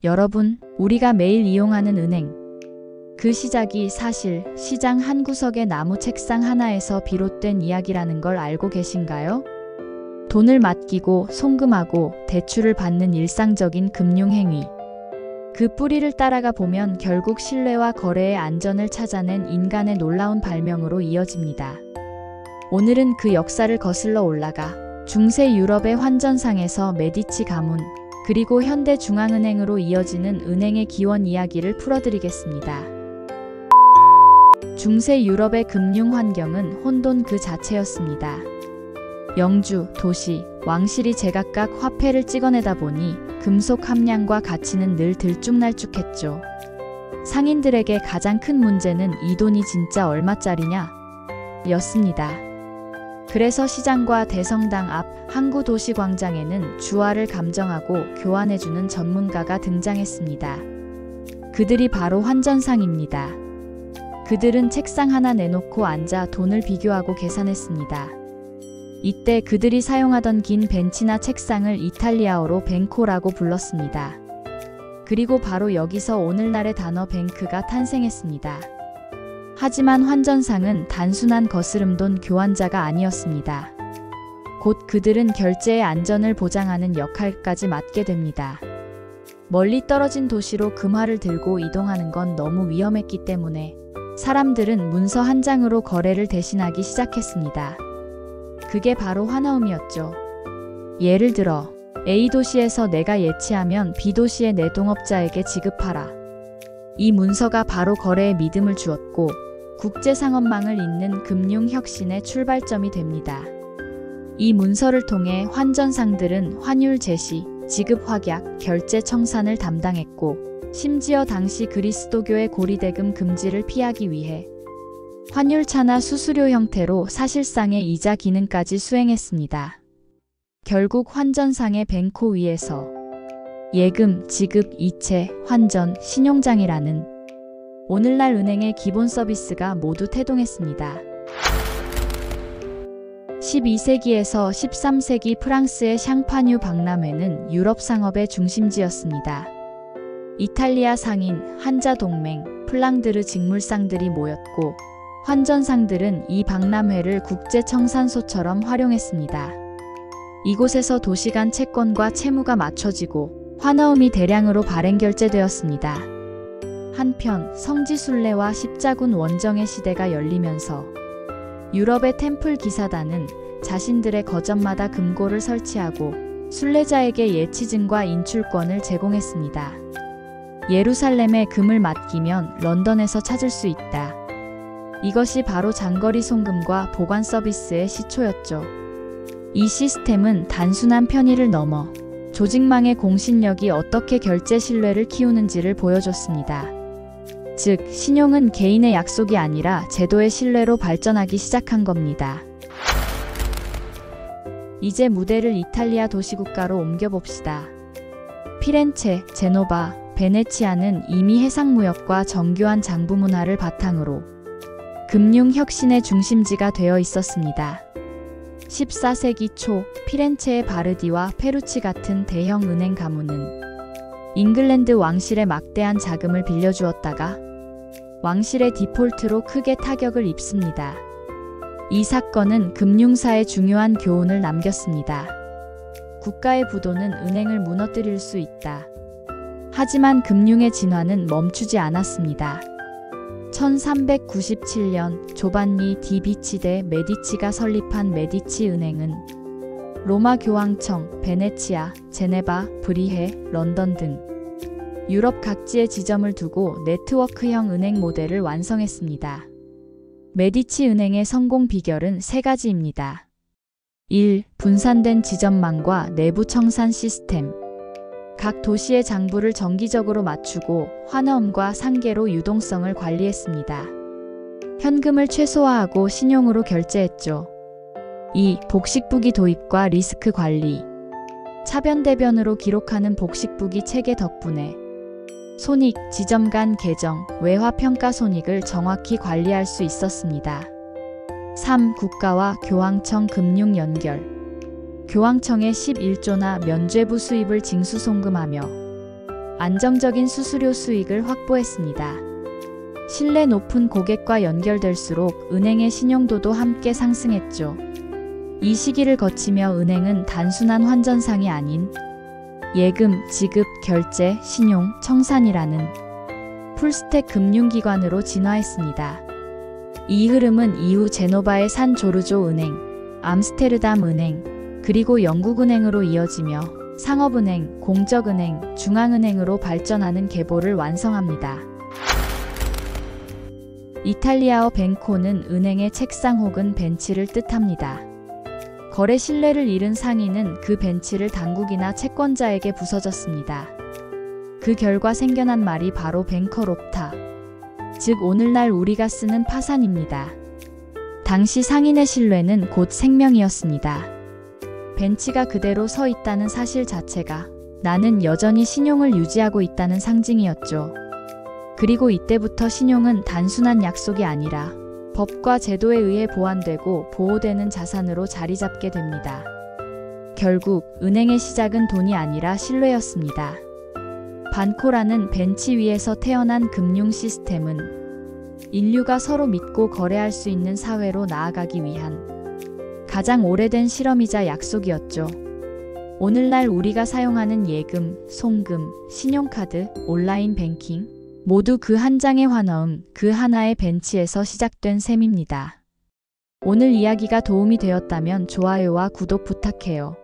여러분, 우리가 매일 이용하는 은행. 그 시작이 사실 시장 한 구석의 나무 책상 하나에서 비롯된 이야기라는 걸 알고 계신가요? 돈을 맡기고 송금하고 대출을 받는 일상적인 금융행위. 그 뿌리를 따라가 보면 결국 신뢰와 거래의 안전을 찾아낸 인간의 놀라운 발명으로 이어집니다. 오늘은 그 역사를 거슬러 올라가 중세 유럽의 환전상에서 메디치 가문, 그리고 현대중앙은행으로 이어지는 은행의 기원 이야기를 풀어드리겠습니다. 중세 유럽의 금융 환경은 혼돈 그 자체였습니다. 영주, 도시, 왕실이 제각각 화폐를 찍어내다 보니 금속 함량과 가치는 늘 들쭉날쭉했죠. 상인들에게 가장 큰 문제는 이 돈이 진짜 얼마짜리냐? 였습니다. 그래서 시장과 대성당 앞 항구 도시광장에는 주화를 감정하고 교환해주는 전문가가 등장했습니다. 그들이 바로 환전상입니다. 그들은 책상 하나 내놓고 앉아 돈을 비교하고 계산했습니다. 이때 그들이 사용하던 긴 벤치나 책상을 이탈리아어로 뱅코라고 불렀습니다. 그리고 바로 여기서 오늘날의 단어 뱅크가 탄생했습니다. 하지만 환전상은 단순한 거스름돈 교환자가 아니었습니다. 곧 그들은 결제의 안전을 보장하는 역할까지 맡게 됩니다. 멀리 떨어진 도시로 금화를 들고 이동하는 건 너무 위험했기 때문에 사람들은 문서 한 장으로 거래를 대신하기 시작했습니다. 그게 바로 환화음이었죠. 예를 들어 A 도시에서 내가 예치하면 B 도시의 내 동업자에게 지급하라. 이 문서가 바로 거래의 믿음을 주었고 국제상업망을 잇는 금융혁신의 출발점이 됩니다. 이 문서를 통해 환전상들은 환율 제시, 지급 확약, 결제 청산을 담당했고 심지어 당시 그리스도교의 고리대금 금지를 피하기 위해 환율차나 수수료 형태로 사실상의 이자 기능까지 수행했습니다. 결국 환전상의 뱅코 위에서 예금, 지급, 이체, 환전, 신용장이라는 오늘날 은행의 기본 서비스가 모두 태동했습니다. 12세기에서 13세기 프랑스의 샹파뉴 박람회는 유럽 상업의 중심지였습니다. 이탈리아 상인, 한자동맹, 플랑드르 직물상들이 모였고 환전상들은 이 박람회를 국제청산소처럼 활용했습니다. 이곳에서 도시간 채권과 채무가 맞춰지고 환화음이 대량으로 발행결제되었습니다. 한편 성지순례와 십자군 원정의 시대가 열리면서 유럽의 템플 기사단은 자신들의 거점마다 금고를 설치하고 순례자에게 예치증과 인출권을 제공했습니다. 예루살렘에 금을 맡기면 런던에서 찾을 수 있다. 이것이 바로 장거리 송금과 보관 서비스의 시초였죠. 이 시스템은 단순한 편의를 넘어 조직망의 공신력이 어떻게 결제 신뢰를 키우는지를 보여줬습니다. 즉, 신용은 개인의 약속이 아니라 제도의 신뢰로 발전하기 시작한 겁니다. 이제 무대를 이탈리아 도시국가로 옮겨봅시다. 피렌체, 제노바, 베네치아는 이미 해상무역과 정교한 장부문화를 바탕으로 금융혁신의 중심지가 되어 있었습니다. 14세기 초 피렌체의 바르디와 페루치 같은 대형 은행 가문은 잉글랜드 왕실의 막대한 자금을 빌려주었다가 왕실의 디폴트로 크게 타격을 입습니다. 이 사건은 금융사에 중요한 교훈을 남겼습니다. 국가의 부도는 은행을 무너뜨릴 수 있다. 하지만 금융의 진화는 멈추지 않았습니다. 1397년 조반니 디 비치 대 메디치가 설립한 메디치 은행은 로마 교황청, 베네치아, 제네바, 브리헤, 런던 등 유럽 각지에 지점을 두고 네트워크형 은행 모델을 완성했습니다. 메디치 은행의 성공 비결은 세 가지입니다. 1. 분산된 지점망과 내부 청산 시스템. 각 도시의 장부를 정기적으로 맞추고 환화음과 상계로 유동성을 관리했습니다. 현금을 최소화하고 신용으로 결제했죠. 2. 복식부기 도입과 리스크 관리. 차변대변으로 기록하는 복식부기 체계 덕분에 손익, 지점 간 계정, 외화 평가 손익을 정확히 관리할 수 있었습니다. 3. 국가와 교황청 금융 연결. 교황청에 11조나 면죄부 수입을 징수송금하며 안정적인 수수료 수익을 확보했습니다. 신뢰 높은 고객과 연결될수록 은행의 신용도도 함께 상승했죠. 이 시기를 거치며 은행은 단순한 환전상이 아닌 예금, 지급, 결제, 신용, 청산이라는 풀스택 금융기관으로 진화했습니다. 이 흐름은 이후 제노바의 산 조르조 은행, 암스테르담 은행, 그리고 영국은행으로 이어지며 상업은행, 공적은행, 중앙은행으로 발전하는 계보를 완성합니다. 이탈리아어 벤코는 은행의 책상 혹은 벤치를 뜻합니다. 거래 신뢰를 잃은 상인은 그 벤치를 당국이나 채권자에게 부서졌습니다. 그 결과 생겨난 말이 바로 뱅커롭타, 즉 오늘날 우리가 쓰는 파산입니다. 당시 상인의 신뢰는 곧 생명이었습니다. 벤치가 그대로 서 있다는 사실 자체가 나는 여전히 신용을 유지하고 있다는 상징이었죠. 그리고 이때부터 신용은 단순한 약속이 아니라 법과 제도에 의해 보완되고 보호되는 자산으로 자리 잡게 됩니다. 결국 은행의 시작은 돈이 아니라 신뢰였습니다. 반코라는 벤치 위에서 태어난 금융 시스템은 인류가 서로 믿고 거래할 수 있는 사회로 나아가기 위한 가장 오래된 실험이자 약속이었죠. 오늘날 우리가 사용하는 예금, 송금, 신용카드, 온라인 뱅킹 모두 그 한 장의 환어음, 그 하나의 벤치에서 시작된 셈입니다. 오늘 이야기가 도움이 되었다면 좋아요와 구독 부탁해요.